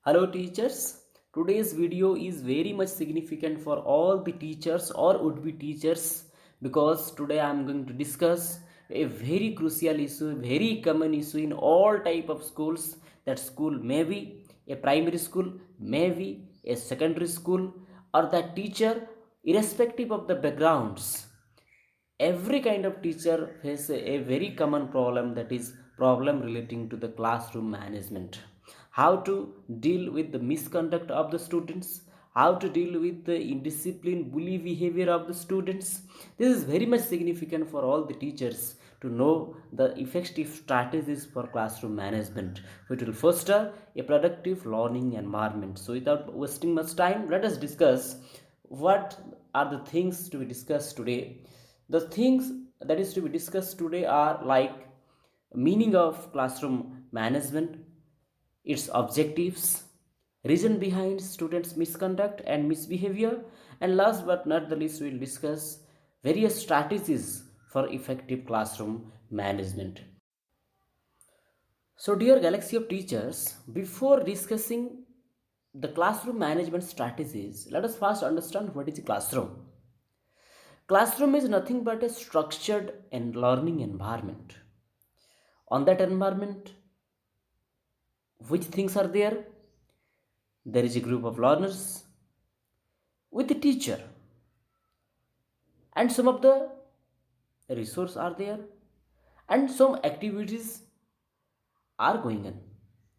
Hello teachers, today's video is very much significant for all the teachers or would be teachers because today I am going to discuss a very crucial issue, very common issue in all type of schools. That school may be a primary school, may be a secondary school, or that teacher irrespective of the backgrounds. Every kind of teacher face a very common problem, that is problem relating to the classroom management. How to deal with the misconduct of the students, how to deal with the indiscipline bully behavior of the students. This is very much significant for all the teachers to know the effective strategies for classroom management which will foster a productive learning environment. So without wasting much time, let us discuss what are the things to be discussed today. The things that is to be discussed today are like meaning of classroom management, its objectives, reason behind students' misconduct and misbehavior, and last but not the least, we will discuss various strategies for effective classroom management. So, dear galaxy of teachers, before discussing the classroom management strategies, let us first understand what is a classroom. Classroom is nothing but a structured and learning environment. On that environment, which things are there? There is a group of learners with a teacher, and some of the resources are there, and some activities are going on.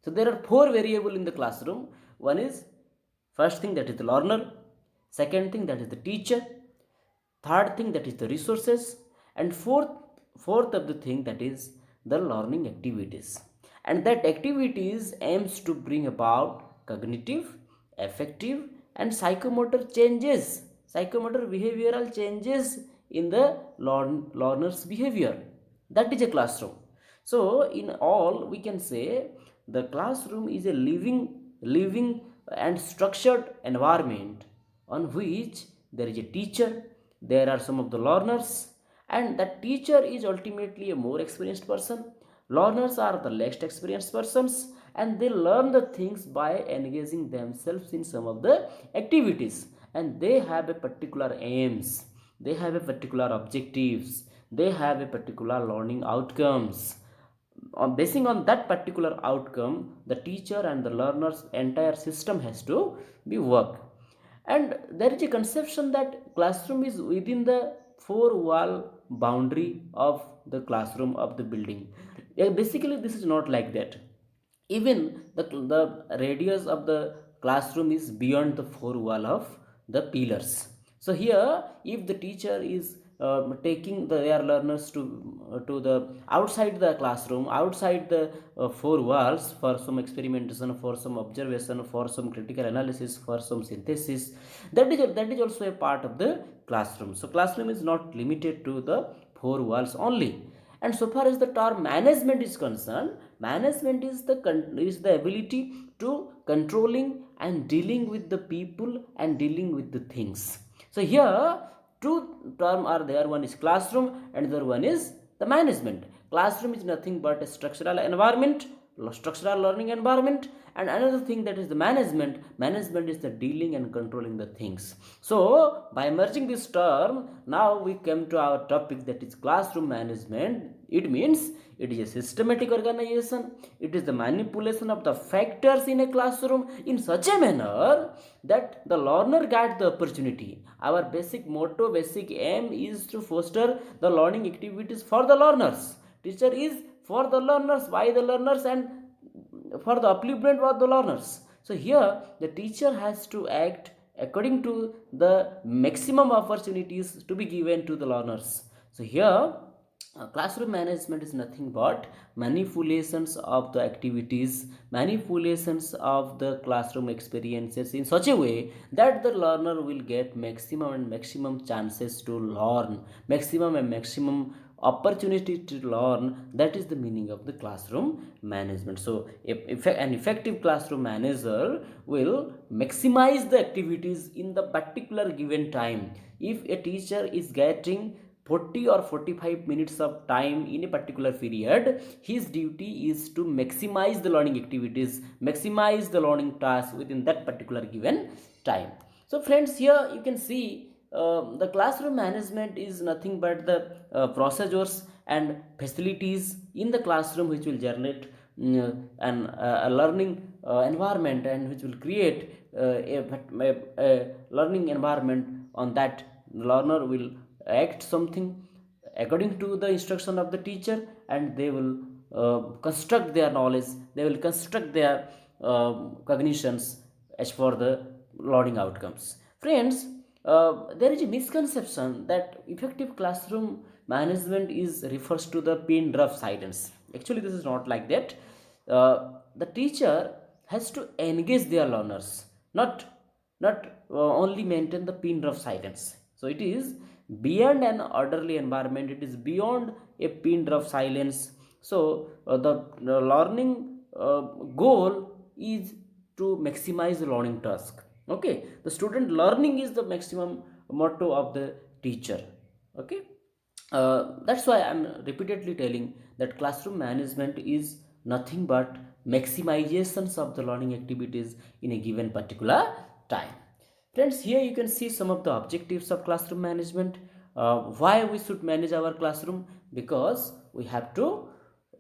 So there are four variables in the classroom. One is first thing, that is the learner, second thing, that is the teacher, third thing, that is the resources, and fourth of the thing, that is the learning activities. And that activities aims to bring about cognitive, affective, and psychomotor changes, psychomotor behavioral changes in the learner's behavior. That is a classroom. So in all, we can say the classroom is a living and structured environment on which there is a teacher, there are some of the learners, and that teacher is ultimately a more experienced person. Learners are the less experienced persons, and they learn the things by engaging themselves in some of the activities, and they have a particular aims, they have a particular objectives, they have a particular learning outcomes. On basing on that particular outcome, the teacher and the learner's entire system has to be work. And there is a conception that classroom is within the four wall boundary of the classroom of the building. Basically this is not like that. Even the radius of the classroom is beyond the four wall of the pillars. So here, if the teacher is taking their learners to the outside the classroom, outside the four walls, for some experimentation, for some observation, for some critical analysis, for some synthesis, that is also a part of the classroom. So classroom is not limited to the four walls only. And so far as the term management is concerned, management is the ability to controlling and dealing with the people and dealing with the things. So here two terms are there, one is classroom and the other one is the management. Classroom is nothing but a structural environment, structural learning environment, and another thing, that is the management is the dealing and controlling the things. So by merging this term, now we come to our topic, that is classroom management. It means it is a systematic organization, it is the manipulation of the factors in a classroom in such a manner that the learner gets the opportunity. Our basic motto, basic aim is to foster the learning activities for the learners. Teacher is for the learners, by the learners, and for the upliftment of the learners. So here the teacher has to act according to the maximum opportunities to be given to the learners. So here classroom management is nothing but manipulations of the activities, manipulations of the classroom experiences in such a way that the learner will get maximum and maximum chances to learn, maximum and maximum opportunity to learn. That is the meaning of the classroom management. So if an effective classroom manager will maximize the activities in the particular given time. If a teacher is getting 40 or 45 minutes of time in a particular period, his duty is to maximize the learning activities, maximize the learning tasks within that particular given time. So friends, here you can see the classroom management is nothing but the procedures and facilities in the classroom which will generate a learning environment, and which will create a learning environment. On that, learner will act something according to the instruction of the teacher, and they will construct their knowledge, they will construct their cognitions as for the learning outcomes. Friends, there is a misconception that effective classroom management is refers to the pin drop silence. Actually, this is not like that. The teacher has to engage their learners, not only maintain the pin drop silence. So it is beyond an orderly environment, it is beyond a pin drop silence. So the learning goal is to maximize the learning task. Okay, the student learning is the maximum motto of the teacher. Okay, that's why I'm repeatedly telling that classroom management is nothing but maximizations of the learning activities in a given particular time. Friends, here you can see some of the objectives of classroom management. Why we should manage our classroom? Because we have to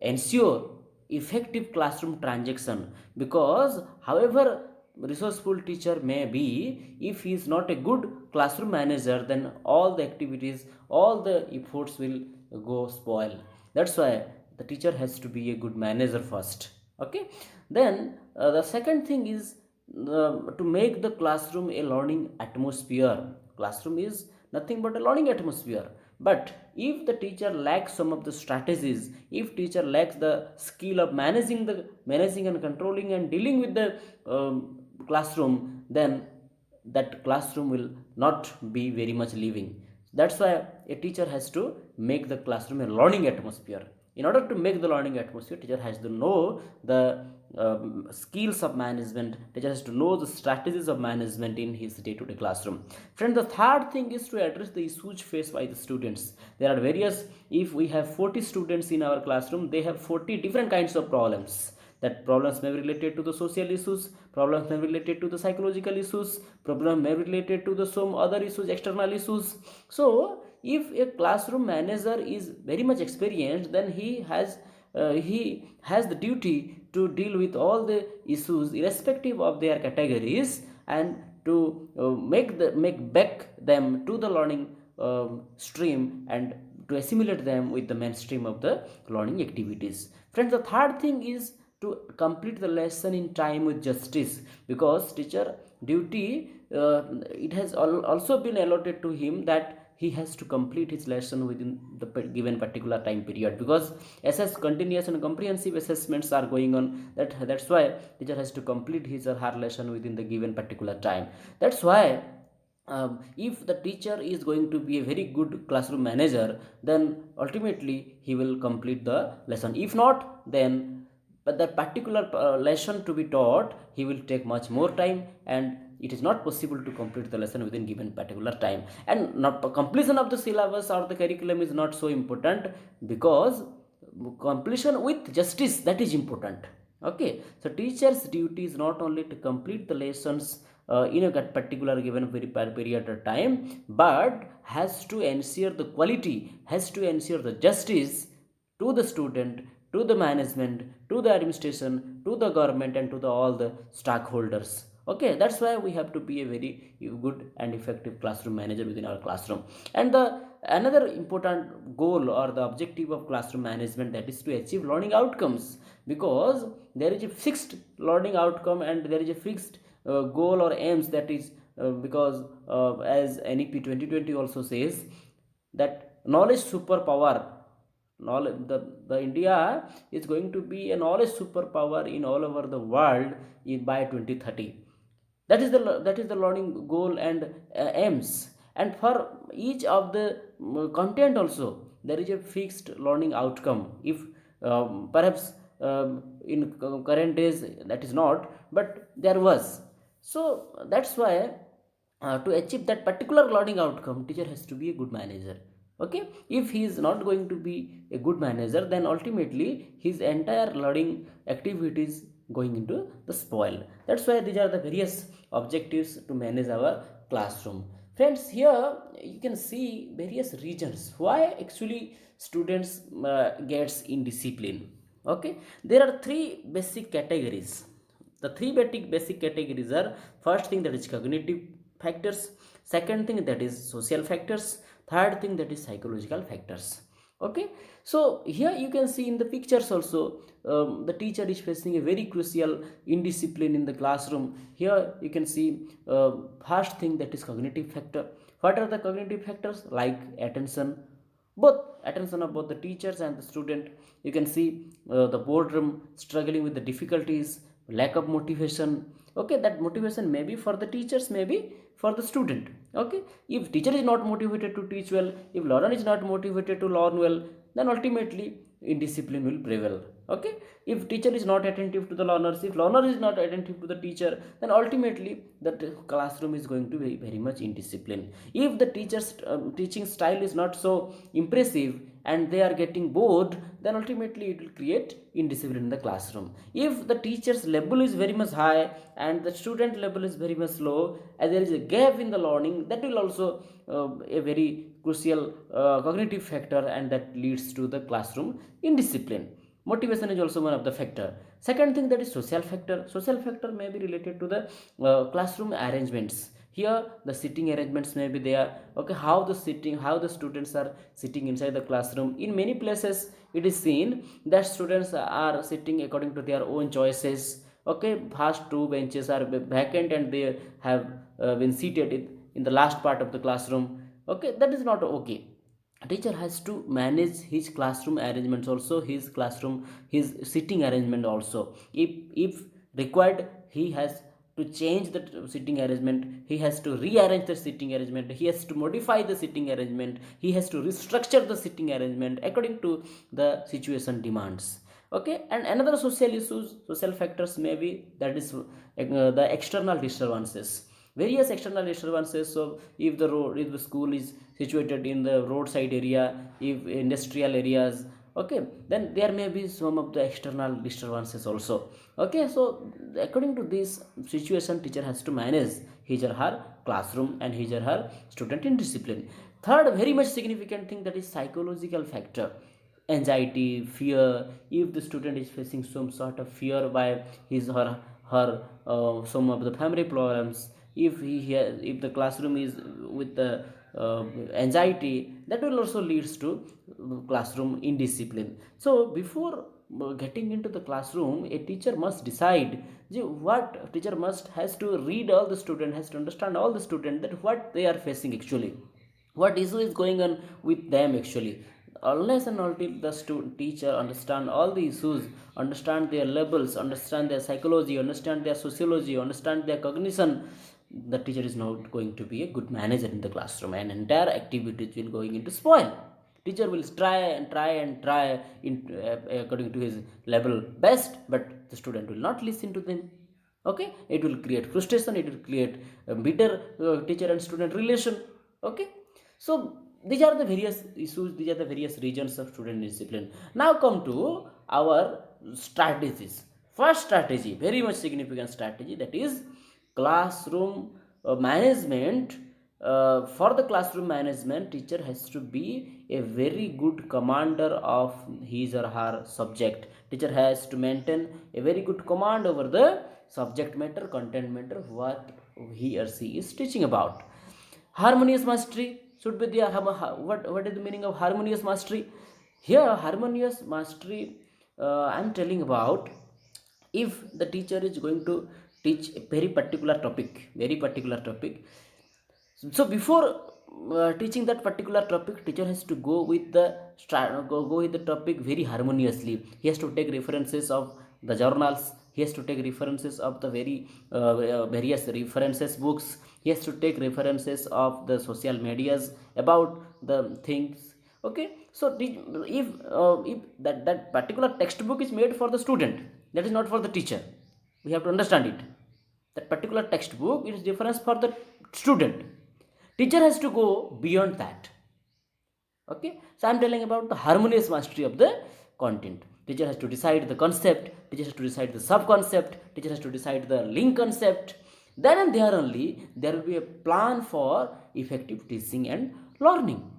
ensure effective classroom transaction. Because however resourceful teacher may be, if he is not a good classroom manager, then all the activities, all the efforts will go spoil. That's why the teacher has to be a good manager first. Okay, then the second thing is to make the classroom a learning atmosphere. Classroom is nothing but a learning atmosphere. But if the teacher lacks some of the strategies, if teacher lacks the skill of managing and controlling and dealing with the classroom, then that classroom will not be very much living. That's why a teacher has to make the classroom a learning atmosphere. In order to make the learning atmosphere, teacher has to know the skills of management, teacher has to know the strategies of management in his day-to-day classroom. Friend, the third thing is to address the issues faced by the students. There are various, if we have 40 students in our classroom, they have 40 different kinds of problems. That problems may be related to the social issues, problems may be related to the psychological issues, problem may be related to the some other issues, external issues. So if a classroom manager is very much experienced, then he has the duty to deal with all the issues irrespective of their categories, and to make back them to the learning stream, and to assimilate them with the mainstream of the learning activities. Friends, the third thing is to complete the lesson in time with justice. Because teacher duty, it has also been allotted to him that he has to complete his lesson within the given particular time period. Because SS continuous and comprehensive assessments are going on, that's why teacher has to complete his or her lesson within the given particular time. That's why if the teacher is going to be a very good classroom manager, then ultimately he will complete the lesson. If not, then but that particular lesson to be taught, he will take much more time, and it is not possible to complete the lesson within given particular time. And not completion of the syllabus or the curriculum is not so important, because completion with justice, that is important. Okay, so teacher's duty is not only to complete the lessons in a particular given period of time, but has to ensure the quality, has to ensure the justice to the student, to the management, to the administration, to the government, and to all the stakeholders. Okay, that's why we have to be a very good and effective classroom manager within our classroom. And the another important goal or the objective of classroom management, that is to achieve learning outcomes. Because there is a fixed learning outcome, and there is a fixed goal or aims, that is because as NEP 2020 also says, that knowledge superpower, knowledge, the India is going to be a knowledge superpower in all over the world in by 2030. That is the learning goal and aims. And for each of the content also, there is a fixed learning outcome. If perhaps in current days that is not, but there was. So that's why to achieve that particular learning outcome, teacher has to be a good manager. Okay, if he is not going to be a good manager, then ultimately his entire learning activities going into the spoil. That's why these are the various objectives to manage our classroom. Friends, here you can see various reasons why actually students gets indiscipline. Okay, there are three basic categories. The three basic categories are: first thing, that is cognitive factors; second thing, that is social factors; third thing, that is psychological factors. Okay, so here you can see in the pictures also, the teacher is facing a very crucial indiscipline in the classroom. Here you can see, first thing, that is cognitive factor. What are the cognitive factors? Like attention, both attention of both the teachers and the student. You can see the boredom, struggling with the difficulties, lack of motivation. Okay, that motivation may be for the teachers, maybe for the student. Okay, if teacher is not motivated to teach well, if learner is not motivated to learn well, then ultimately indiscipline will prevail. Okay, if teacher is not attentive to the learners, if learner is not attentive to the teacher, then ultimately the classroom is going to be very much indisciplined. If the teacher's teaching style is not so impressive and they are getting bored, then ultimately it will create indiscipline in the classroom. If the teacher's level is very much high and the student level is very much low, and there is a gap in the learning, that will also a very crucial cognitive factor, and that leads to the classroom indiscipline. Motivation is also one of the factor. Second thing, that is social factor. Social factor may be related to the classroom arrangements. Here the sitting arrangements may be there. Okay, how the sitting, how the students are sitting inside the classroom. In many places it is seen that students are sitting according to their own choices. Okay, first two benches are vacant and they have been seated in the last part of the classroom. Okay, that is not okay. A teacher has to manage his classroom arrangements also, his classroom, his sitting arrangement also. If required, he has to change the sitting arrangement, he has to rearrange the sitting arrangement, he has to modify the sitting arrangement, he has to restructure the sitting arrangement according to the situation demands. Okay, and another social issues, social factors may be, that is the external disturbances, various external disturbances. So if the road, if the school is situated in the roadside area, if industrial areas, okay, then there may be some of the external disturbances also. Okay, so according to this situation, teacher has to manage his or her classroom and his or her student in discipline. Third very much significant thing, that is psychological factor: anxiety, fear. If the student is facing some sort of fear by his or her some of the family problems, if if the classroom is with the anxiety, that will also leads to classroom indiscipline. So before getting into the classroom, a teacher must decide what teacher must has to read all the student, has to understand all the student, that what they are facing actually, what issue is going on with them actually. Unless and until the student teacher understand all the issues, understand their levels, understand their psychology, understand their sociology, understand their cognition, the teacher is not going to be a good manager in the classroom, and entire activities will going into spoil. Teacher will try and try and try in according to his level best, but the student will not listen to them. Okay, it will create frustration, it will create a bitter teacher and student relation. Okay, so these are the various issues, these are the various regions of student discipline. Now come to our strategies. First strategy, very much significant strategy, that is classroom management. For the classroom management, teacher has to be a very good commander of his or her subject. Teacher has to maintain a very good command over the subject matter, content matter, what he or she is teaching about. Harmonious mastery should be there. What is the meaning of harmonious mastery? Here harmonious mastery, I am telling about, if the teacher is going to teach a very particular topic, very particular topic. So before teaching that particular topic, teacher has to go with the go with the topic very harmoniously. He has to take references of the journals, he has to take references of the various references books, he has to take references of the social medias about the things. Okay, so if that particular textbook is made for the student, that is not for the teacher, we have to understand it. That particular textbook is reference for the student. Teacher has to go beyond that. Okay, so I'm telling about the harmonious mastery of the content. Teacher has to decide the concept, teacher has to decide the sub-concept, teacher has to decide the link concept. Then and there only there will be a plan for effective teaching and learning.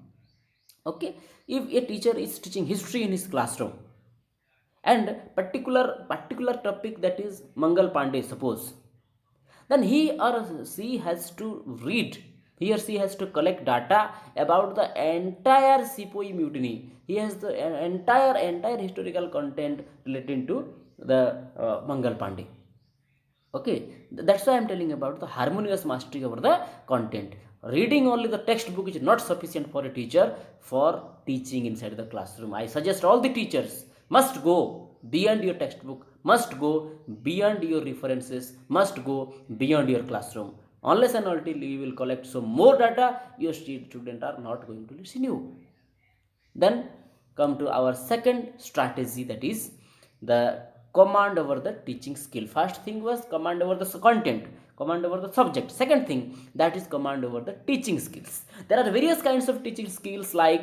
Okay, if a teacher is teaching history in his classroom and particular topic, that is Mangal Pandey, suppose, then he or she has to read, he or she has to collect data about the entire Sepoy mutiny. He has the entire historical content relating to the Mangal Pandey. Okay, that's why I'm telling about the harmonious mastery over the content. Reading only the textbook is not sufficient for a teacher for teaching inside the classroom. I suggest all the teachers must go beyond your textbook, must go beyond your references, must go beyond your classroom. Unless and until you will collect some more data, your students are not going to listen you. Then come to our second strategy, that is the command over the teaching skill. First thing was command over the content, command over the subject. Second thing, that is command over the teaching skills. There are various kinds of teaching skills like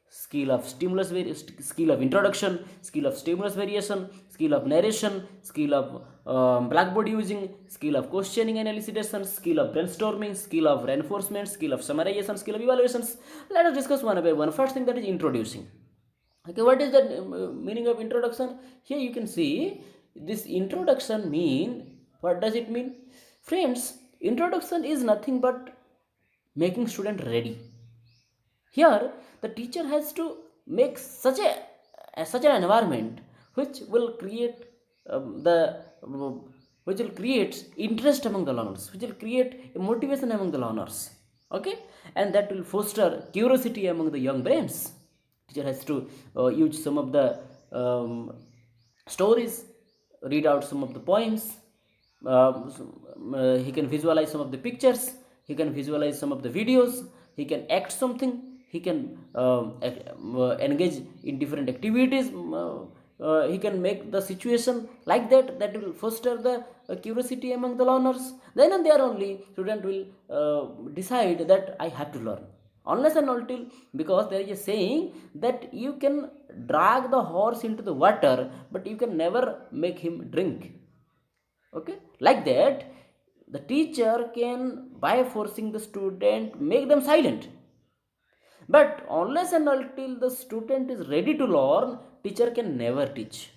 skill of stimulus, skill of introduction, skill of stimulus variation, skill of narration, skill of blackboard using, skill of questioning and elicitation, skill of brainstorming, skill of reinforcement, skill of summarization, skill of evaluations. Let us discuss one by one. First thing, that is introducing. Okay, what is the meaning of introduction? Here you can see this introduction mean. What does it mean? Friends, introduction is nothing but making student ready. Here, the teacher has to make such an environment which will create which will create interest among the learners, which will create a motivation among the learners. Okay, and that will foster curiosity among the young brains. Teacher has to use some of the stories, read out some of the poems. He can visualize some of the pictures, he can visualize some of the videos, he can act something, he can engage in different activities. He can make the situation like that, that will foster the curiosity among the learners. Then and there only student will decide that I have to learn. Unless and until, because there is a saying that you can drag the horse into the water but you can never make him drink. Okay, like that the teacher can, by forcing the student, make them silent. But unless and until the student is ready to learn, teacher can never teach.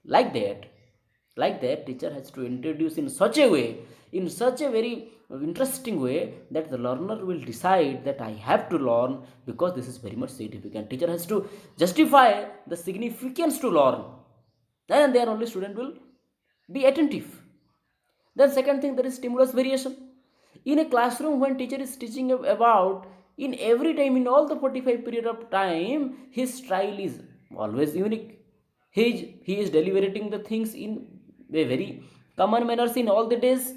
Like that, teacher has to introduce in such a way, in such a very interesting way, that the learner will decide that I have to learn because this is very much significant. Teacher has to justify the significance to learn. And there only student will be attentive. Then second thing, there is stimulus variation. In a classroom, when teacher is teaching about, in every time, in all the 45 period of time, his style is always unique. He is deliberating the things in a very common manners in all the days.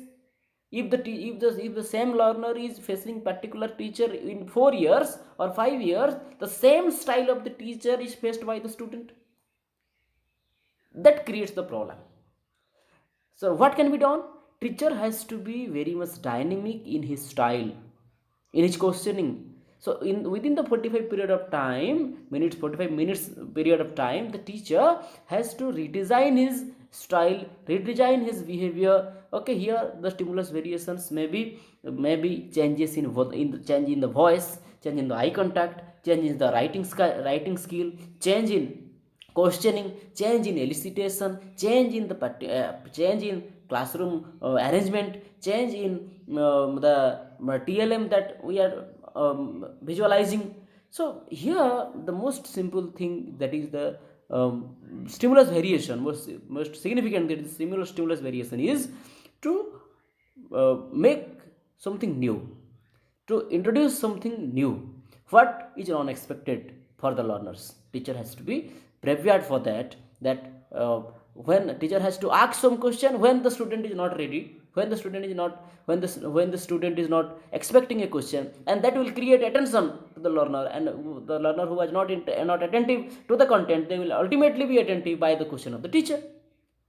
If the same learner is facing particular teacher in 4 years or 5 years, the same style of the teacher is faced by the student. That creates the problem. So what can be done? Teacher has to be very much dynamic in his style, in his questioning. So in within the 45 period of time, 45 minutes period of time, the teacher has to redesign his style, redesign his behavior. Okay, here the stimulus variations maybe changes in the change in the voice, change in the eye contact, change in the writing skill, change in questioning, change in elicitation, change in classroom arrangement, change in the TLM that we are visualizing. So here the most simple thing, that is the stimulus variation, most significant, that is stimulus variation, is to make something new, to introduce something new, what is unexpected for the learners. Teacher has to be prepared for that. When teacher has to ask some question when the student is not ready, when the student is not expecting a question, and that will create attention to the learner, and the learner who was not attentive to the content, they will ultimately be attentive by the question of the teacher.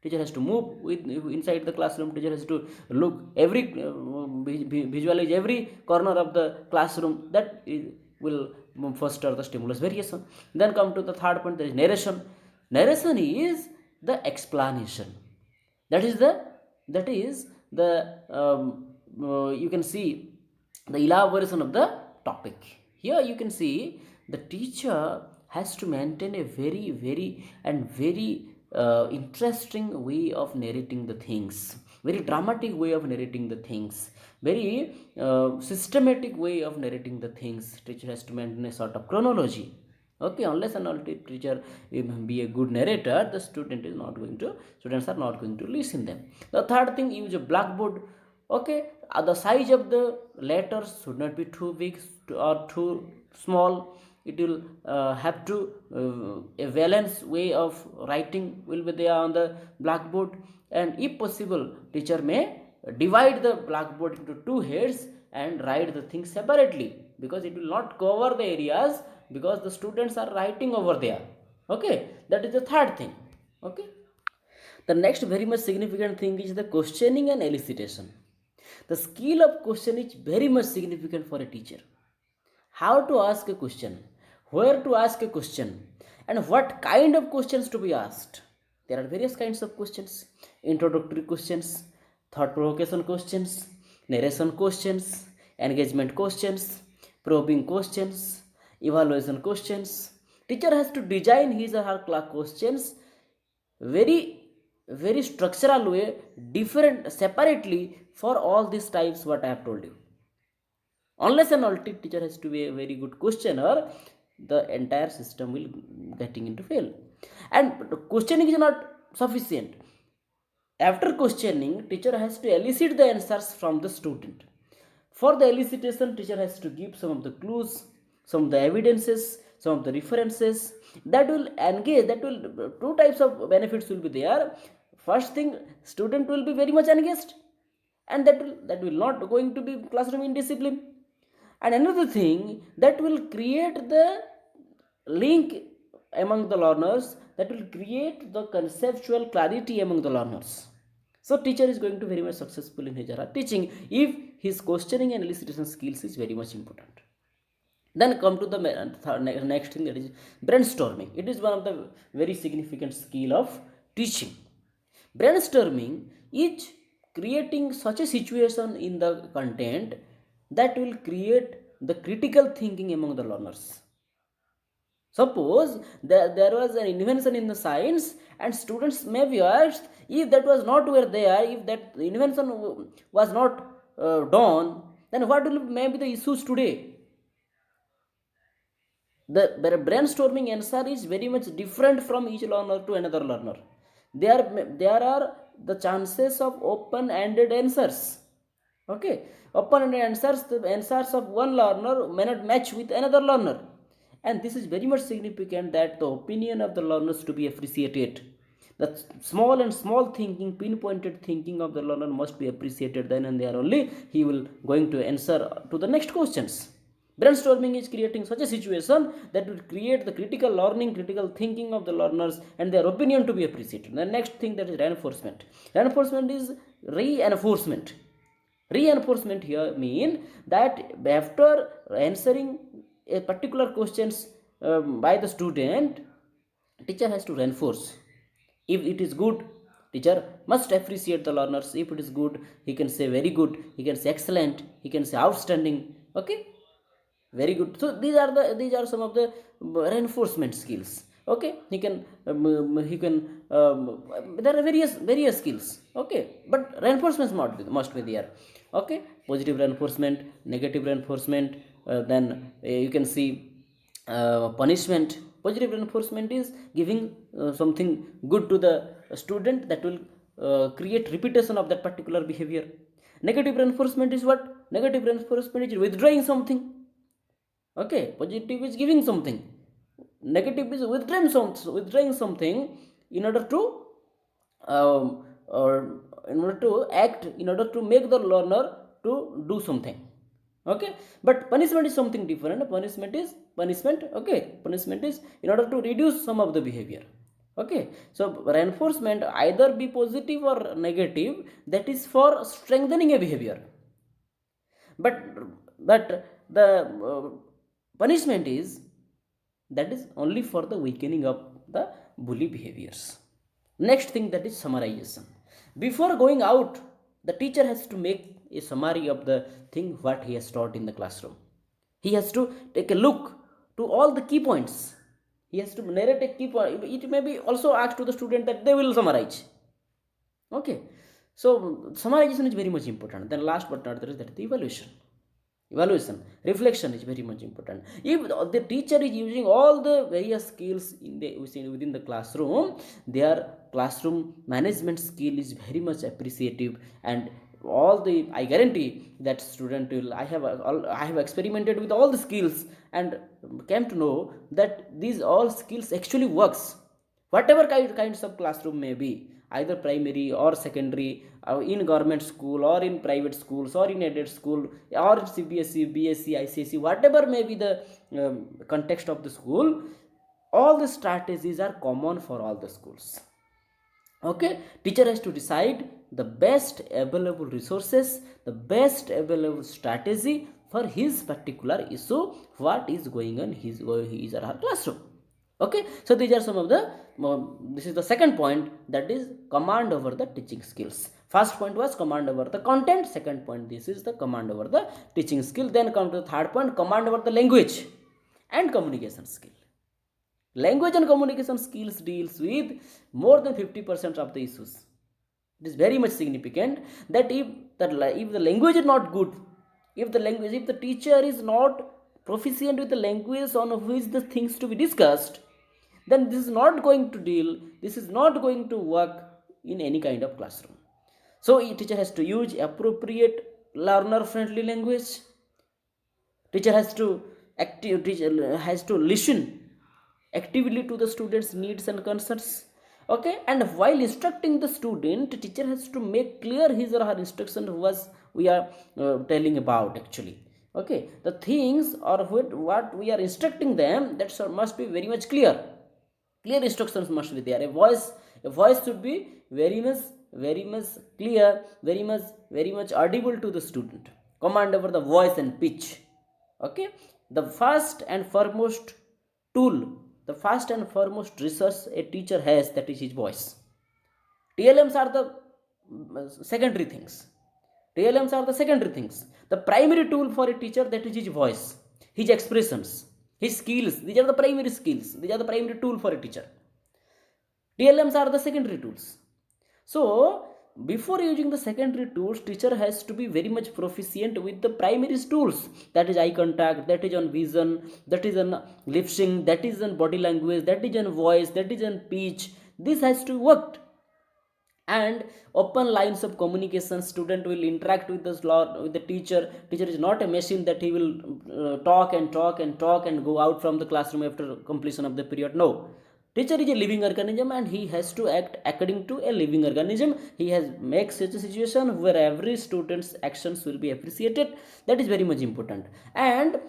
Teacher has to move with inside the classroom. Teacher has to look every visualize every corner of the classroom. That is, will foster the stimulus variation. Then come to the third point, there is narration. Narration is the explanation. That is the you can see the elaboration of the topic. Here you can see the teacher has to maintain a very and very interesting way of narrating the things, very dramatic way of narrating the things, very systematic way of narrating the things. Teacher has to maintain a sort of chronology. Okay, unless and until teacher be a good narrator, the students are not going to listen them. The third thing, use a blackboard. Okay, the size of the letters should not be too big or too small. It will have to a balanced way of writing will be there on the blackboard. And if possible, teacher may divide the blackboard into two heads and write the things separately, because it will not cover the areas, because the students are writing over there. Okay, that is the third thing. Okay, the next very much significant thing is the questioning and elicitation. The skill of question is very much significant for a teacher. How to ask a question, where to ask a question, and what kind of questions to be asked. There are various kinds of questions: introductory questions, thought provocation questions, narration questions, engagement questions, probing questions, evaluation questions. Teacher has to design his or her class questions very structural way, different separately for all these types what I have told you. Unless and until teacher has to be a very good questioner, the entire system will getting into fail. And questioning is not sufficient. After questioning, teacher has to elicit the answers from the student. For the elicitation, teacher has to give some of the clues, some of the evidences, some of the references that will engage. That will two types of benefits will be there. First thing, student will be very much engaged, and that will not going to be classroom indiscipline. And another thing, that will create the link among the learners, that will create the conceptual clarity among the learners. So teacher is going to very much successful in his or her teaching if his questioning and elicitation skills is very much important. Then come to the next thing, that is brainstorming. It is one of the very significant skill of teaching. Brainstorming is creating such a situation in the content that will create the critical thinking among the learners. Suppose there was an invention in the science, and students may be asked, if that was not were there, if that invention was not done, then what will maybe the issues today? The brainstorming answer is very much different from each learner to another learner. There are the chances of open-ended answers. Okay, open-ended answers, the answers of one learner may not match with another learner, and this is very much significant, that the opinion of the learners to be appreciated. The small thinking, pinpointed thinking of the learner must be appreciated. Then and there only he will going to answer to the next questions. Brainstorming is creating such a situation that will create the critical learning, critical thinking of the learners, and their opinion to be appreciated. The next thing, that is reinforcement. Reinforcement is reinforcement. Reinforcement here mean that after answering a particular questions by the student, teacher has to reinforce. If it is good, teacher must appreciate the learners. If it is good, he can say very good, he can say excellent, he can say outstanding. Okay, very good. So these are some of the reinforcement skills. Okay, there are various skills. Okay, but reinforcements must be there. Okay, positive reinforcement, negative reinforcement, then you can see punishment. Positive reinforcement is giving something good to the student, that will create repetition of that particular behavior. Negative reinforcement is what? Negative reinforcement is withdrawing something. Okay, positive is giving something, negative is withdrawing something in order to or in order to act, in order to make the learner to do something. Okay, but punishment is something different. Punishment. Okay, punishment is in order to reduce some of the behavior. Okay, so reinforcement either be positive or negative, that is for strengthening a behavior. But the Punishment is, that is only for the weakening of the bully behaviors. Next thing, that is summarization. Before going out, the teacher has to make a summary of the thing what he has taught in the classroom. He has to take a look to all the key points. He has to narrate a key point. It may be also asked to the student that they will summarize. Okay, so summarization is very much important. Then last but not least, that is the evaluation. Reflection is very much important. If the teacher is using all the various skills within the classroom, their classroom management skill is very much appreciative. And all the, I guarantee that student will, I have experimented with all the skills and came to know that these all skills actually works, whatever kinds of classroom may be, either primary or secondary, in government school or in private schools or in aided school or CBSE, BSc, ICSE, whatever may be the context of the school, all the strategies are common for all the schools. Okay, teacher has to decide the best available resources, the best available strategy for his particular issue, what is going on his or her classroom. Okay, so these are some of the this is the second point, that is command over the teaching skills. First point was command over the content, second point, this is the command over the teaching skill. Then come to the third point, command over the language and communication skill. Language and communication skills deals with more than 50% of the issues. It is very much significant that if the language is not good, if the teacher is not proficient with the language on which the things to be discussed, then this is not going to this is not going to work in any kind of classroom. So a teacher has to use appropriate learner friendly language. Teacher has to listen actively to the students needs and concerns. Okay, and while instructing the student, teacher has to make clear his or her instruction was we are telling about actually. Okay, the things or what we are instructing them, that must be very much clear. Clear instructions must be there. A voice should be very much clear, very much audible to the student. Command over the voice and pitch. Okay, the first and foremost tool, the first and foremost resource a teacher has, that is his voice. TLMs are the secondary things. TLMs are the secondary things. The primary tool for a teacher, that is his voice, his expressions, his skills. These are the primary skills. These are the primary tool for a teacher. TLMs are the secondary tools. So before using the secondary tools, teacher has to be very much proficient with the primary tools, that is eye contact, that is on vision, that is on lip sync, that is on body language, that is on voice, that is on pitch. This has to work. And open lines of communication. Student will interact with the teacher. Teacher is not a machine that he will talk and talk and talk and go out from the classroom after completion of the period. No, teacher is a living organism and he has to act according to a living organism. He has make such a situation where every student's actions will be appreciated. That is very much important. And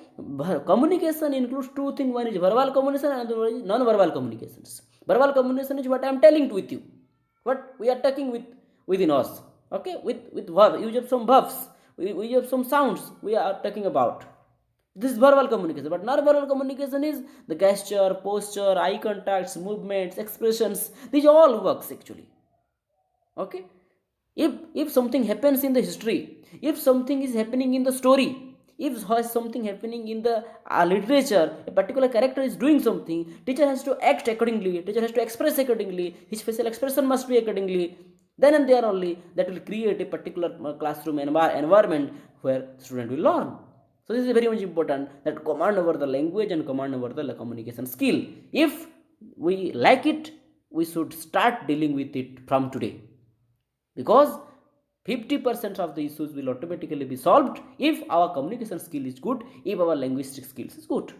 communication includes two things. One is verbal communication and another is non-verbal communications. Verbal communication is what I am telling with you, what we are talking within us. Okay, with verb, use of some verbs, we use of some sounds we are talking about. This is verbal communication. But non-verbal communication is the gesture, posture, eye contacts, movements, expressions. These all works actually. Okay, if something happens in the history, if something is happening in the story, if something happening in the literature, a particular character is doing something, teacher has to act accordingly, teacher has to express accordingly, his facial expression must be accordingly. Then and there only that will create a particular classroom environment where student will learn. So this is very much important, that command over the language and command over the communication skill. If we like it, we should start dealing with it from today, because 50% of the issues will automatically be solved if our communication skill is good, if our linguistic skills is good.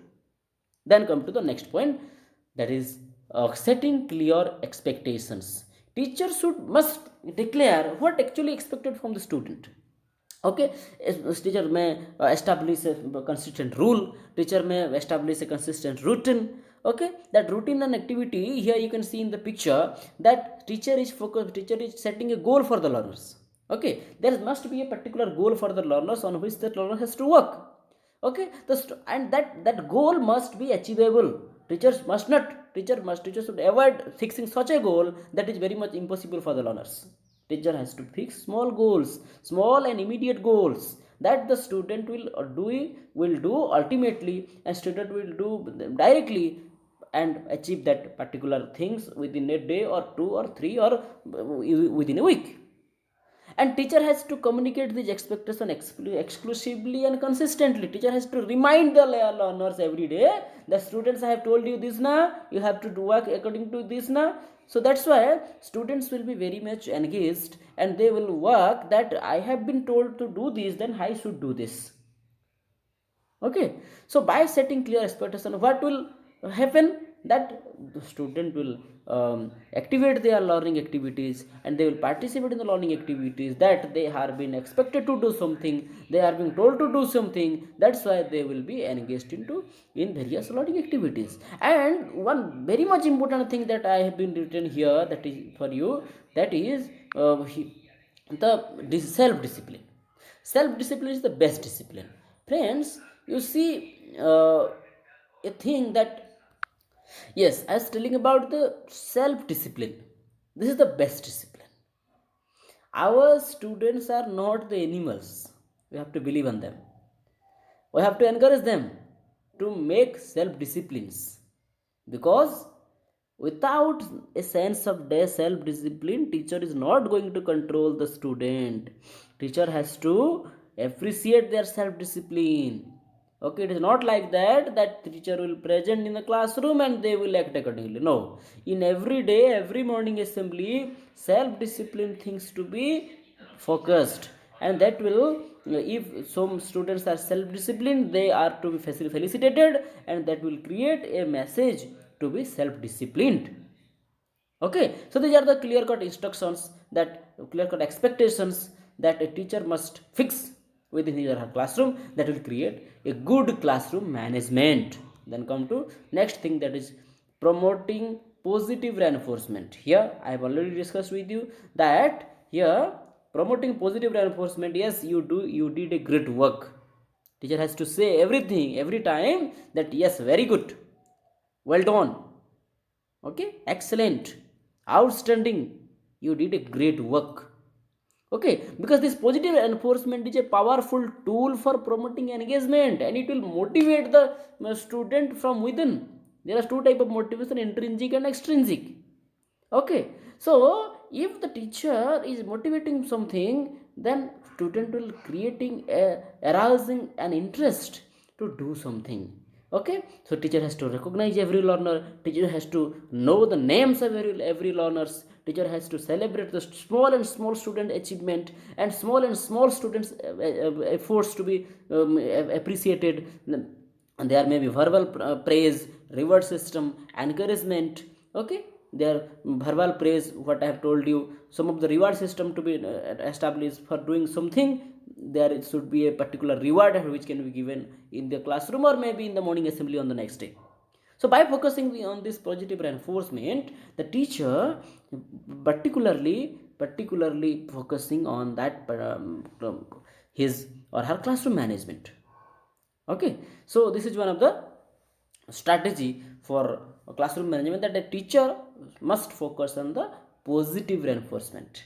Then come to the next point, that is setting clear expectations. Teacher must declare what actually expected from the student. Okay, teacher may establish a consistent rule, teacher may establish a consistent routine. Okay, that routine and activity, here you can see in the picture that teacher is focused, teacher is setting a goal for the learners. Okay, there must be a particular goal for the learners on which the learner has to work. Okay, and that goal must be achievable. Teacher should avoid fixing such a goal that is very much impossible for the learners. Teacher has to fix small goals, small and immediate goals that the student will do ultimately, and student will do directly, and achieve that particular things within a day or two or three, or within a week. And teacher has to communicate these expectation exclusively and consistently. Teacher has to remind the learners every day that students, I have told you this now, you have to do work according to this now. So that's why students will be very much engaged, and they will work that I have been told to do this, then I should do this. Okay, so by setting clear expectation, what will happen, that the student will activate their learning activities, and they will participate in the learning activities, that they are being expected to do something, they are being told to do something. That's why they will be engaged in various learning activities. And one very much important thing that I have been written here, that is for you, that is the self discipline. Self discipline is the best discipline, friends. You see, a thing that, yes, I was telling about the self discipline. This is the best discipline. Our students are not the animals. We have to believe in them. We have to encourage them to make self disciplines, because without a sense of self discipline, teacher is not going to control the student. Teacher has to appreciate their self discipline. Okay, it is not like that teacher will present in the classroom and they will act accordingly. No, in every day, every morning assembly, self discipline things to be focused. And that will, if some students are self disciplined, they are to be felicitated, and that will create a message to be self disciplined. Okay, so these are the clear cut instructions, that clear cut expectations that a teacher must fix within his or her classroom, that will create a good classroom management. Then come to next thing, that is promoting positive reinforcement. Here I have already discussed with you that here, promoting positive reinforcement, yes, you did a great work. Teacher has to say everything every time, that yes, very good, well done, okay, excellent, outstanding, you did a great work. Okay, because this positive enforcement is a powerful tool for promoting engagement, and it will motivate the student from within. There are two type of motivation, intrinsic and extrinsic. Okay, so if the teacher is motivating something, then student will creating a arousing an interest to do something. Okay, so teacher has to recognize every learner, teacher has to know the names of every learners, teacher has to celebrate the small and small student achievement, and small and small students efforts to be appreciated. And there may be verbal praise, reward system, encouragement. Okay, their verbal praise, what I have told you, some of the reward system to be established for doing something. There should be a particular reward which can be given in the classroom, or maybe in the morning assembly on the next day. So by focusing on this positive reinforcement, the teacher particularly focusing on that his or her classroom management. Okay, so this is one of the strategy for classroom management, that a teacher must focus on the positive reinforcement.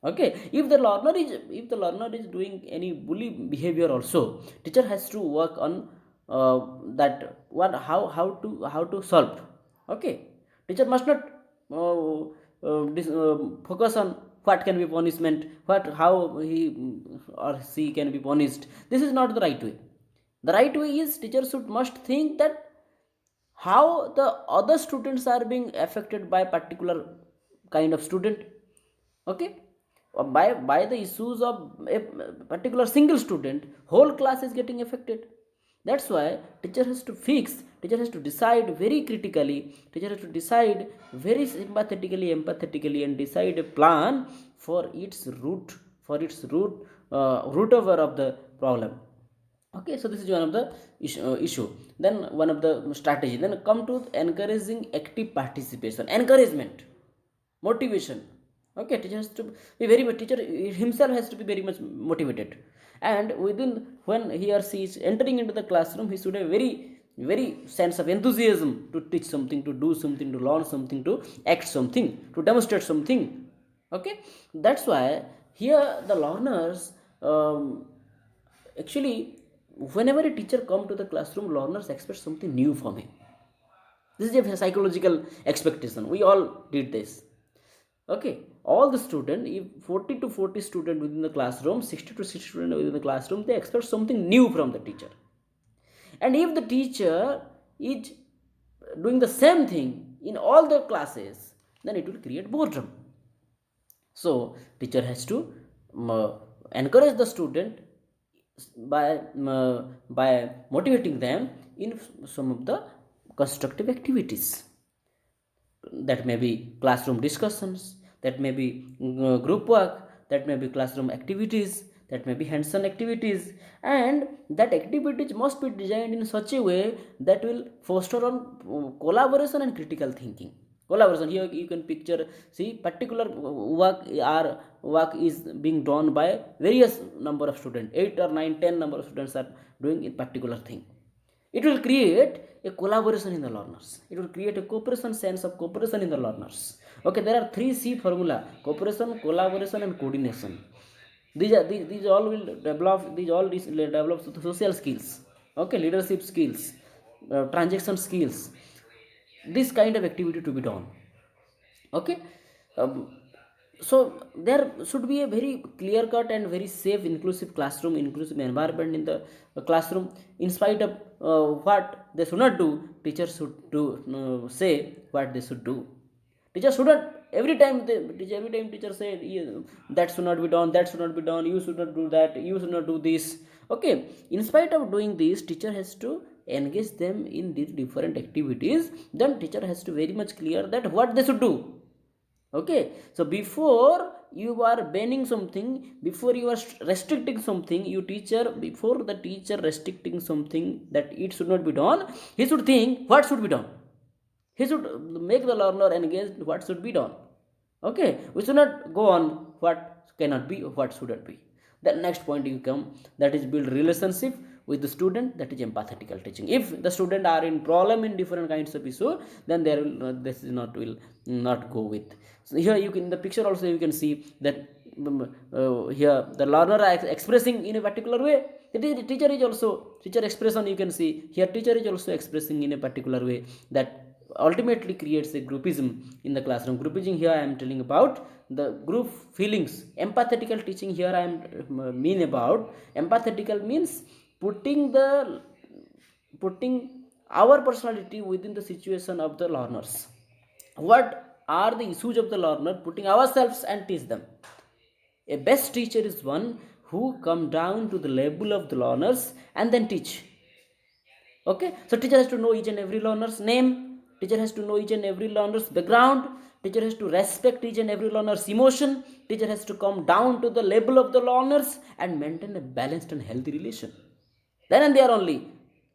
Okay, if the learner is doing any bully behavior also, teacher has to work on that what how to solve. Okay, teacher must not focus on what can be punishment, what how he or she can be punished. This is not the right way. The right way is, teacher should must think that how the other students are being affected by particular kind of student. Okay, or by the issues of a particular single student, whole class is getting affected. That's why teacher has to decide very critically, teacher has to decide very sympathetically, empathetically, and decide a plan for its root over of the problem. Okay, so this is one of the issue. Then one of the strategy, then come to encouraging active participation, encouragement, motivation. Okay, teacher has to be very much, teacher himself has to be very much motivated, and within, when he or she is entering into the classroom, he should have very sense of enthusiasm to teach something, to do something, to learn something, to act something, to demonstrate something. Okay, that's why here the learners, actually, whenever a teacher come to the classroom, learners expect something new from him. This is a psychological expectation, we all did this. Okay, all the student, if 40 to 40 student within the classroom, 60 to 60 student within the classroom, they expect something new from the teacher. And if the teacher is doing the same thing in all the classes, then it will create boredom. So teacher has to encourage the student by motivating them in some of the constructive activities. That may be classroom discussions, that may be group work, that may be classroom activities, that may be hands-on activities, and that activities must be designed in such a way that will foster on collaboration and critical thinking. Collaboration, here you can picture, see, particular work is being done by various number of students, 8 or 9, 10 number of students are doing a particular thing. It will create a collaboration in the learners, it will create a cooperation, sense of cooperation in the learners. Okay, there are 3C formula: cooperation, collaboration, and coordination. These all will develop, the social skills. Okay, leadership skills, transaction skills, this kind of activity to be done. Okay, um, so there should be a very clear cut and very safe, inclusive classroom, inclusive environment in the classroom. In spite of what they should not do, teachers should do, say what they should do. Teacher shouldn't, every time teacher say, "Yeah, that should not be done, that should not be done, you should not do that, you should not do this." Okay, in spite of doing this, teacher has to engage them in these different activities. Then teacher has to very much clear that what they should do. Okay, so before you are banning something, before you are restricting something, you teacher, before the teacher restricting something that it should not be done, he should think what should be done. He should make the learner engage what should be done. Okay, we should not go on what cannot be or what shouldn't be. The next point you come, that is build relationship with the student, that is empathetical teaching. If the student are in problem in different kinds of issue, then there will this is not will not go with. So here you can, in the picture also you can see that here the learner are expressing in a particular way. It is, teacher is also, teacher expression you can see here, teacher is also expressing in a particular way, that ultimately creates a groupism in the classroom. Groupism, here I am telling about the group feelings. Empathetical teaching, here I am mean about, empathetical means putting our personality within the situation of the learners. What are the issues of the learner, putting ourselves and teach them. A best teacher is one who come down to the level of the learners and then teach. Okay, so teacher has to know each and every learner's name, teacher has to know each and every learner's background, teacher has to respect each and every learner's emotion, teacher has to come down to the level of the learners and maintain a balanced and healthy relation. Then and there only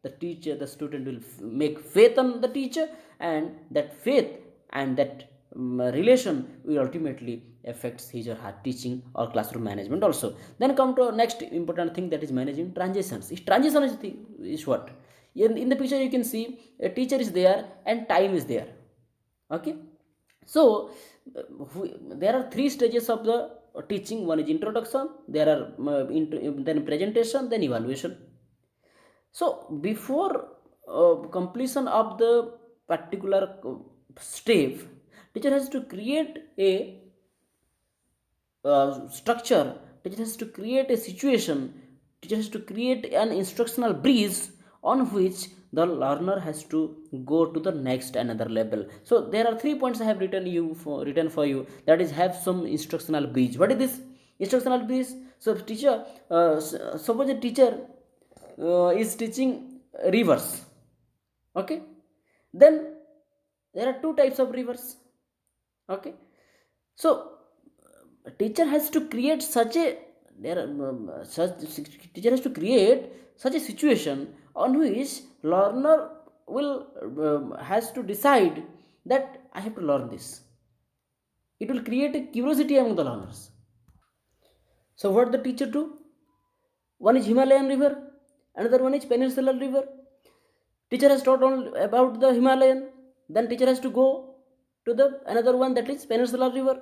the teacher, the student will make faith on the teacher, and that faith and that relation will ultimately affects his or her teaching or classroom management also. Then come to next important thing, that is managing transitions. Transition is what? In the picture you can see a teacher is there and time is there. Okay, so there are 3 stages of the teaching. One is introduction, there are then presentation, then evaluation. So before completion of the particular step, teacher has to create a structure, teacher has to create a situation, teacher has to create an instructional bridge on which the learner has to go to the next another level. So there are 3 points I have written for you, that is have some instructional bridge. What is this instructional bridge? So teacher, suppose a teacher is teaching rivers. Okay, then there are 2 types of rivers. Okay, so teacher has to create such a, there such teacher has to create such a situation on which learner will has to decide that I have to learn this. It will create a curiosity among the learners. So what the teacher do? One is Himalayan river, another one is peninsular river. Teacher has taught on about the Himalayan, then teacher has to go to the another one, that is peninsular river.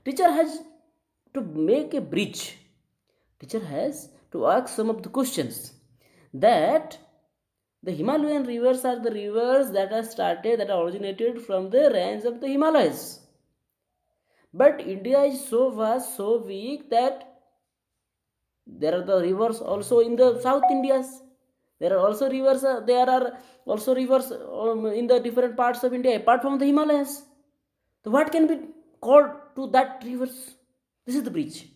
Teacher has to make a bridge. Teacher has to ask some of the questions that the Himalayan rivers are the rivers that are originated from the range of the Himalayas. But India is so vast, so big that there are the rivers also in the South Indias. There are also rivers. There are also rivers in the different parts of India apart from the Himalayas. So what can be called to that rivers? This is the bridge.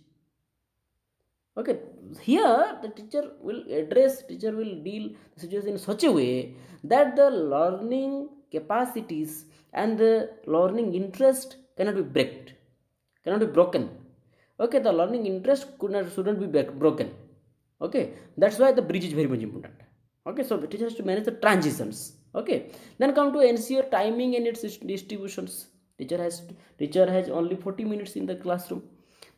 Okay, here the teacher will deal the situation in such a way that the learning capacities and the learning interest cannot be breaked, cannot be broken. Okay, the learning interest shouldn't be broken. Okay, that's why the bridge is very much important. Okay, so the teacher has to manage the transitions. Okay, then come to ensure timing and its distributions. Teacher has only 40 minutes in the classroom.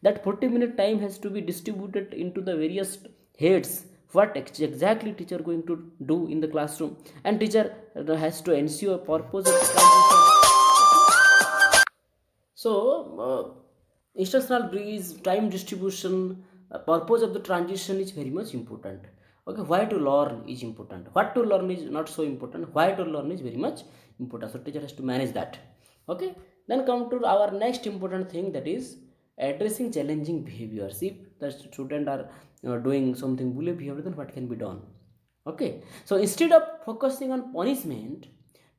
That 40-minute time has to be distributed into the various heads. What exactly teacher going to do in the classroom, and teacher has to ensure purpose of the transition. So, instructional bridge, time distribution, purpose of the transition is very much important. Okay, why to learn is important. What to learn is not so important. Why to learn is very much important. So, teacher has to manage that. Okay, then come to our next important thing, that is addressing challenging behaviors. If the student are doing something bully behavior, then what can be done? Okay, so instead of focusing on punishment,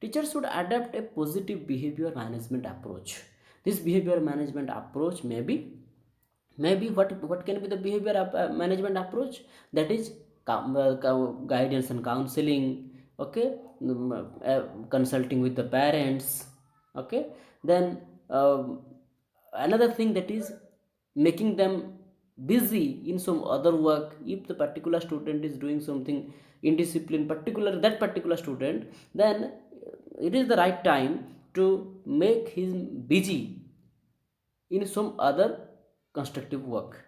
teachers should adapt a positive behavior management approach. This behavior management approach maybe what can be the behavior management approach? That is guidance and counseling. Okay, consulting with the parents. Okay, then another thing, that is making them busy in some other work. If the particular student is doing something indisciplined, particular that particular student, then it is the right time to make him busy in some other constructive work.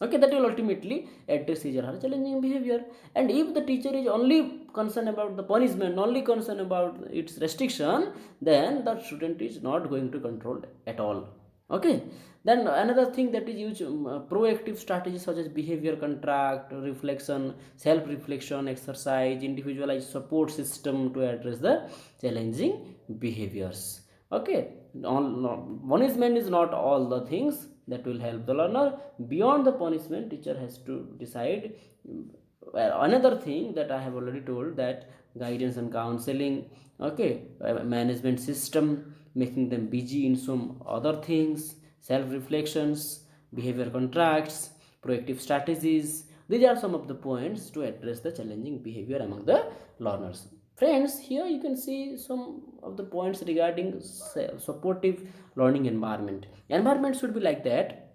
Okay, that will ultimately address his or her challenging behavior. And if the teacher is only concerned about the punishment, only concerned about its restriction, then the student is not going to control at all. Okay, then another thing, that is use proactive strategies such as behavior contract, reflection, self reflection exercise, individualized support system to address the challenging behaviors. Okay, punishment is not all the things that will help the learner. Beyond the punishment, teacher has to decide. Another thing that I have already told, that guidance and counseling. Okay, management system, making them busy in some other things, self reflections, behavior contracts, proactive strategies. These are some of the points to address the challenging behavior among the learners. Friends, here you can see some of the points regarding supportive learning environment should be like that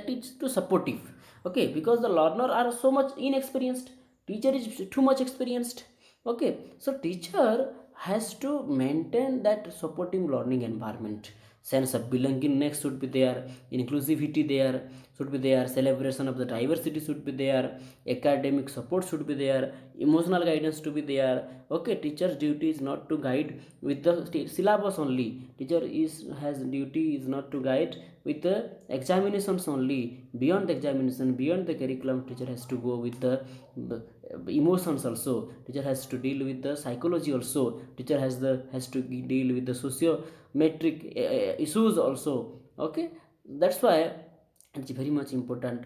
is too supportive. Okay, because the learner are so much inexperienced, teacher is too much experienced. Okay, so teacher has to maintain that supportive learning environment. Sense of belongingness should be there, inclusivity there should be there, celebration of the diversity should be there, academic support should be there, emotional guidance to be there. Okay, teacher's duty is not to guide with the syllabus only. Teacher is has duty is not to guide with the examinations only. Beyond the examination, beyond the curriculum, teacher has to go with the emotions also. Teacher has to deal with the psychology also. Teacher has to deal with the sociometric issues also. Okay, that's why it's very much important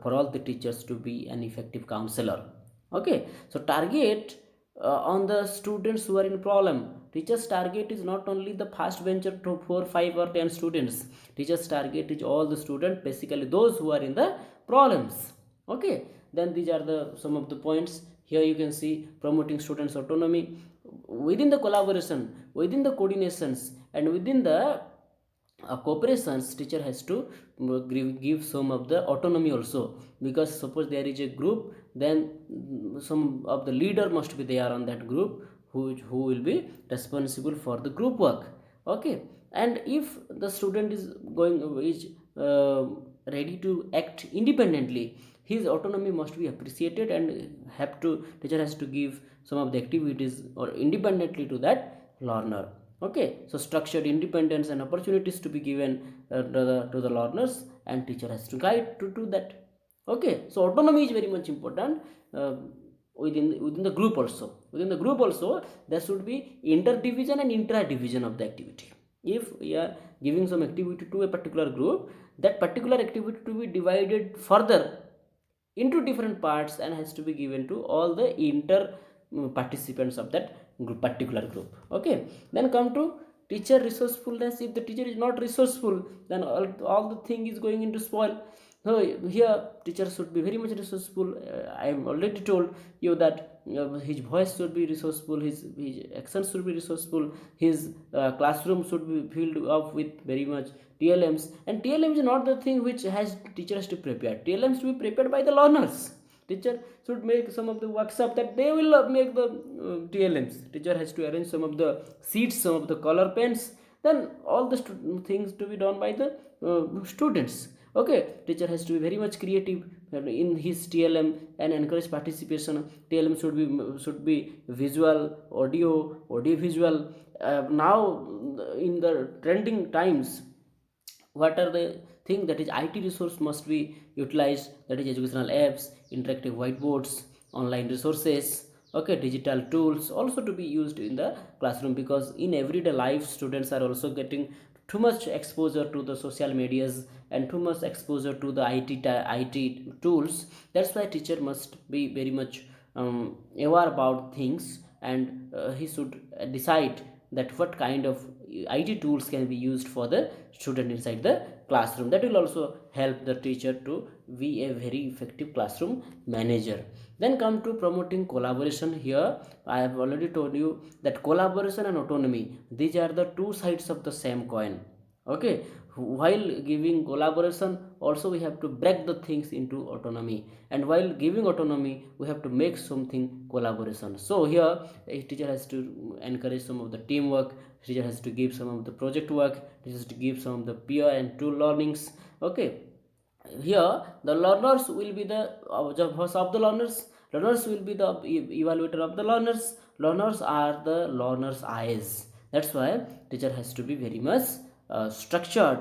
for all the teachers to be an effective counselor. Okay, so target on the students who are in problem. Teachers target is not only the first bencher to 4 5 or 10 students. Teachers target is all the students, basically those who are in the problems. Okay, then these are the some of the points. Here you can see promoting students autonomy within the collaboration, within the coordinations, and within the cooperations. Teacher has to give some of the autonomy also, because suppose there is a group, then some of the leader must be there on that group, who will be responsible for the group work. Okay, And if the student is uh, ready to act independently, his autonomy must be appreciated, and have to teacher has to give some of the activities or independently to that learner. Okay, so structured independence and opportunities to be given to the learners, and teacher has to guide to do that. Okay, so autonomy is very much important. uh, within the group also, there should be interdivision and intra-division of the activity. If we are giving some activity to a particular group, that particular activity to be divided further into different parts and has to be given to all the inter participants of that particular group. Okay, then come to teacher resourcefulness. If the teacher is not resourceful, then all the thing is going into spoil. So here teacher should be very much resourceful. I am already told you that his voice should be resourceful, his accents should be resourceful, his classroom should be filled up with very much TLMs. And TLM is not the thing which has teachers to prepare. TLMs to be prepared by the learners. Teacher should make some of the workshop that they will make the TLMs. Teacher has to arrange some of the seats, some of the color pens, then all the things to be done by the students. Okay, teacher has to be very much creative in his TLM and encourage participation. TLM should be visual, audio visual. Now in the trending times, what are the thing that is IT resource must be utilized, that is educational apps, interactive whiteboards, online resources. Okay, digital tools also to be used in the classroom, because in everyday life students are also getting too much exposure to the social medias and too much exposure to the IT tools. That's why teacher must be very much aware about things, and he should decide that what kind of IT tools can be used for the student inside the classroom. That will also help the teacher to be a very effective classroom manager. Then come to promoting collaboration. Here I have already told you that collaboration and autonomy, these are the two sides of the same coin. Okay, while giving collaboration also we have to break the things into autonomy, and while giving autonomy we have to make something collaboration. So here a teacher has to encourage some of the teamwork, teacher has to give some of the project work, teacher has to give some of the peer and tool learnings. Okay, here the learners will be the observers of the learners will be the evaluator of the learners are the learners eyes. That's why teacher has to be very much structured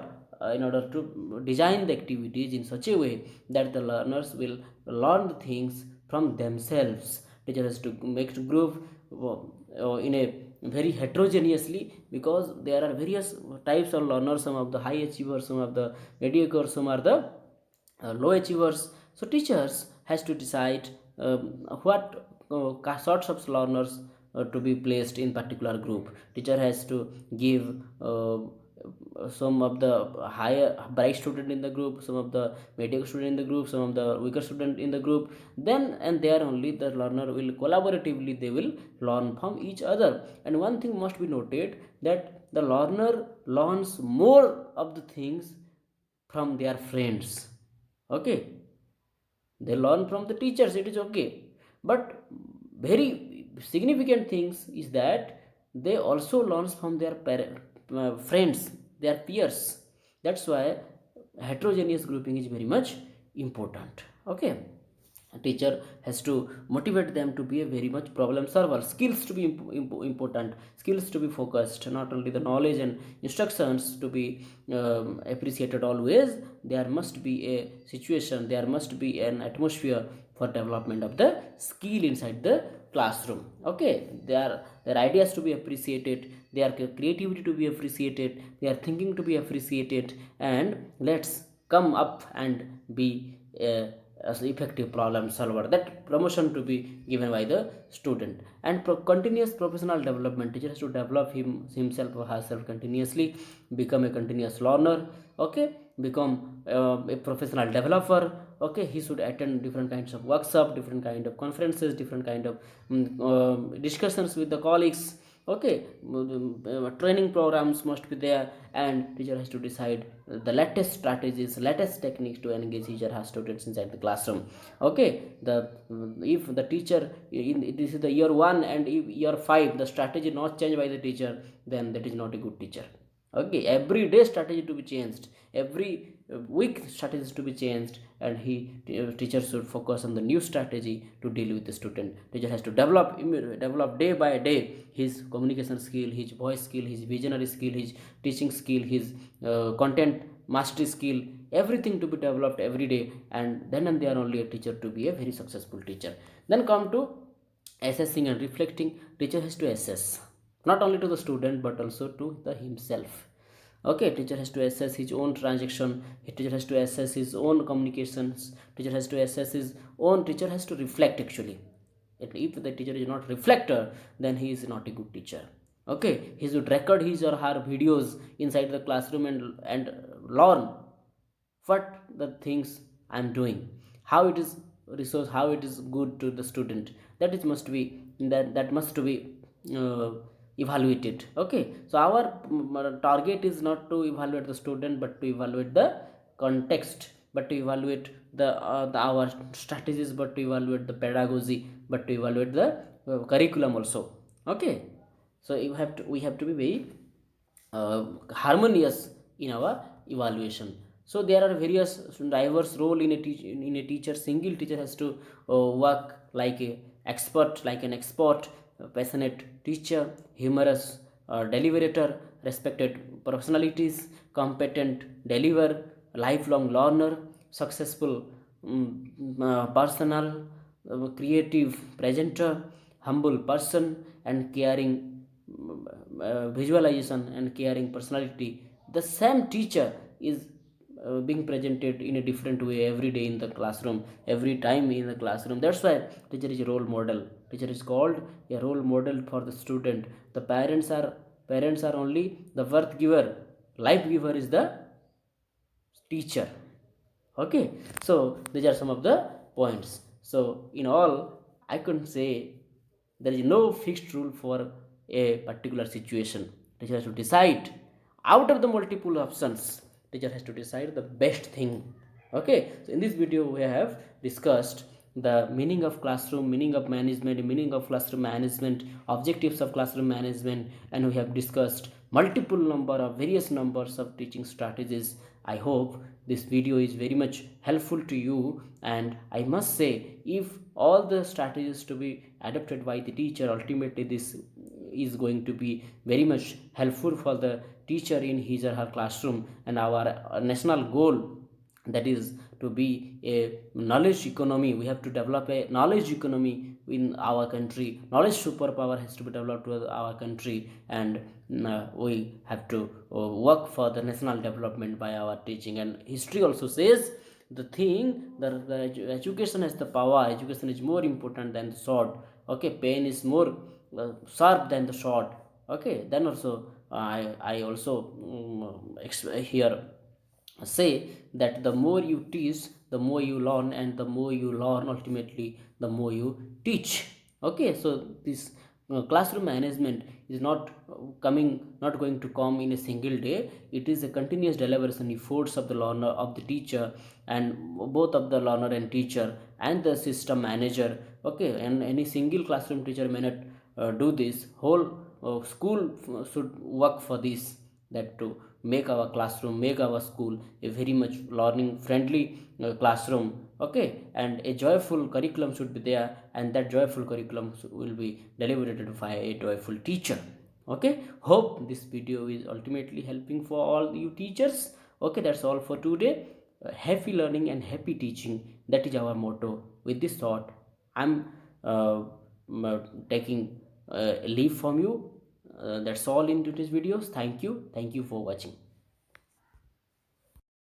in order to design the activities in such a way that the learners will learn the things from themselves. Teacher has to make group in a very heterogeneously, because there are various types of learners, some of the high achievers, some of the mediocre, some are the low achievers. So teachers has to decide what sorts of learners to be placed in particular group. Teacher has to give some of the higher bright student in the group, some of the mediocre student in the group, some of the weaker student in the group. Then and there only the learner will collaboratively they will learn from each other. And one thing must be noted, that the learner learns more of the things from their friends. Okay, they learn from the teachers, it is okay, but very significant things is that they also learn from their friends, their peers. That's why heterogeneous grouping is very much important. Okay, a teacher has to motivate them to be a very much problem solver, skills to be important, skills to be focused, not only the knowledge and instructions to be appreciated always. There must be a situation, there must be an atmosphere for development of the skill inside the classroom. Okay, their ideas to be appreciated, their creativity to be appreciated, their thinking to be appreciated, and let's come up and be as effective problem solver. That promotion to be given by the student. And continuous professional development, teacher has to develop himself or herself continuously, become a continuous learner. Okay, become a professional developer. Okay, he should attend different kinds of workshop, different kind of conferences, different kind of discussions with the colleagues. Okay, training programs must be there, and teacher has to decide the latest strategies, latest techniques to engage teacher her students inside the classroom. Okay, the if the teacher in this is the year 1 and if year 5 the strategy not changed by the teacher, then that is not a good teacher. Okay, every day strategy to be changed, every week strategies to be changed, and teacher should focus on the new strategy to deal with the student. Teacher has to develop day by day his communication skill, his voice skill, his visionary skill, his teaching skill, his content mastery skill, everything to be developed every day, and then and there only a teacher to be a very successful teacher. Then come to assessing and reflecting. Teacher has to assess not only to the student but also to the himself. Okay, teacher has to assess his own transaction, teacher has to assess his own communications, teacher has to assess his own, teacher has to reflect actually. If the teacher is not reflector, then he is not a good teacher. Okay, he should record his or her videos inside the classroom and learn what the things I'm doing, how it is resource, how it is good to the student. That is must be, that must to be uh, evaluated. Okay, so our target is not to evaluate the student but to evaluate the context, but to evaluate our strategies, but to evaluate the pedagogy, but to evaluate the curriculum also. Okay, so we have to be very harmonious in our evaluation. So there are various diverse role in a teacher. Single teacher has to work like a expert, like an expert, passionate teacher, humorous deliberator, respected personalities, competent deliver, lifelong learner, successful personal, creative presenter, humble person, and caring visualization and caring personality. The same teacher is being presented in a different way every day in the classroom, every time in the classroom. That's why teacher is a role model. Teacher is called a role model for the student. The parents are only the worth giver. Life giver is the teacher. Okay, so these are some of the points. So in all, I couldn't say there is no fixed rule for a particular situation. Teacher has to decide out of the multiple options. Teacher has to decide the best thing. Okay, so in this video we have discussed the meaning of classroom, meaning of management, meaning of classroom management, objectives of classroom management, and we have discussed multiple number of various numbers of teaching strategies. I hope this video is very much helpful to you, and I must say, if all the strategies to be adopted by the teacher, ultimately this is going to be very much helpful for the teacher in his or her classroom. And our national goal, that is to be a knowledge economy, we have to develop a knowledge economy in our country. Knowledge superpower has to be developed to our country, and we have to work for the national development by our teaching. And history also says the thing that the education has the power, education is more important than the sword. Okay, pain is more sharp than the sword. Okay, then also I also here say that the more you teach, the more you learn, and the more you learn, ultimately the more you teach. Okay, so this classroom management is not going to come in a single day. It is a continuous deliberation efforts of the learner, of the teacher, and both of the learner and teacher and the system manager. Okay, and any single classroom teacher may not do this. Whole school should work for this, that to make our classroom, make our school a very much learning friendly classroom. Okay, and a joyful curriculum should be there, and that joyful curriculum will be deliberated by a joyful teacher. Okay, hope this video is ultimately helping for all you teachers. Okay, that's all for today. Happy learning and happy teaching, that is our motto. With this thought, I'm taking leave from you. That's all in today's videos. Thank you for watching.